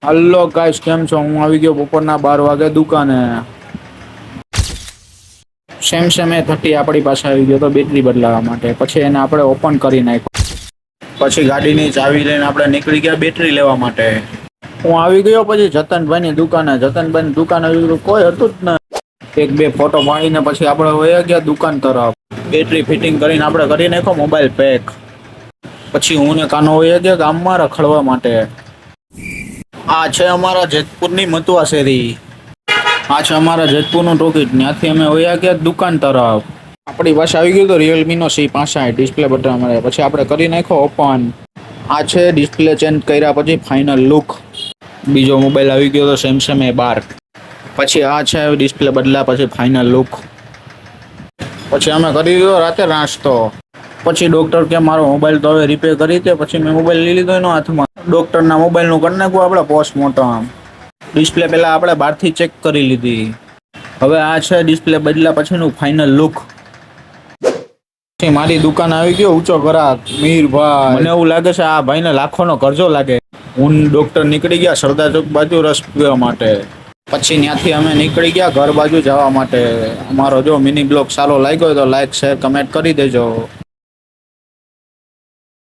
Hello guys, કેમ છો? હું આવી ગયો બપોરના 12 વાગે દુકાને. સેમસંગ A30 આપણી પાસે આવી ગયો તો બેટરી બદલાવા માટે. પછી એને આપણે ઓપન કરી નાખ્યો. પછી ગાડીની ચાવી લઈને આપણે નીકળી ગયા બેટરી લેવા માટે. હું આવી ગયો પછી જતનભાઈની દુકાને. જતનભાઈની દુકાને કોઈ હતું જ નહીં. એક બે ફોટો પાડીને પછી આપણે વયા ગયા દુકાન તરફ. બેટરી ફિટિંગ કરીને આપણે કરી નાખ્યો મોબાઈલ પેક. પછી હું ને કાનો વયા ગયા ગામમાં રખડવા માટે. આ છે અમારા જેતપુરની મતુવા શેરી. આ છે અમારા જેતપુરનું ટોકીજ. ત્યાંથી અમે વયા ગયા દુકાન તરફ. આપણી પાસે આવી ગયું તો રિયલમીનો C65 ડિસ્પ્લે બટન મળે. પછી આપણે કરી નાખ્યો ઓપન. આ છે ડિસ્પ્લે ચેન્જ કર્યા પછી ફાઇનલ લુક. બીજો મોબાઈલ આવી ગયો તો સેમસંગ A12. પછી આ છે ડિસ્પ્લે બદલા પછી ફાઇનલ લુક. પછી અમે કરી દીધો રાતે નાસ્તો. પછી ડૉક્ટર કે મારો મોબાઈલ તો હવે રિપેર કરી દે. પછી મેં મોબાઈલ લઈ લીધો એનો હાથમાં. ડૉક્ટરના મોબાઈલનું કરી નાખ્યું આપણે પોસ્ટમોર્ટમ. ડિસ્પ્લે પહેલાં આપણે બહારથી ચેક કરી લીધી. હવે આ છે ડિસ્પ્લે બદલા પછીનું ફાઇનલ લુક. પછી મારી દુકાન આવી ગયો ઊંચો ગ્રાહક મીરભાઈ. મને એવું લાગે છે આ ભાઈને લાખોનો કરજો લાગે. હું ડૉક્ટર નીકળી ગયા સરદાર ચોક બાજુ રસ પીવા માટે. પછી ત્યાંથી અમે નીકળી ગયા ઘર બાજુ જવા માટે. અમારો જો મિની બ્લોગ સારો લાગ્યો હોય તો લાઈક શેર કમેન્ટ કરી દેજો.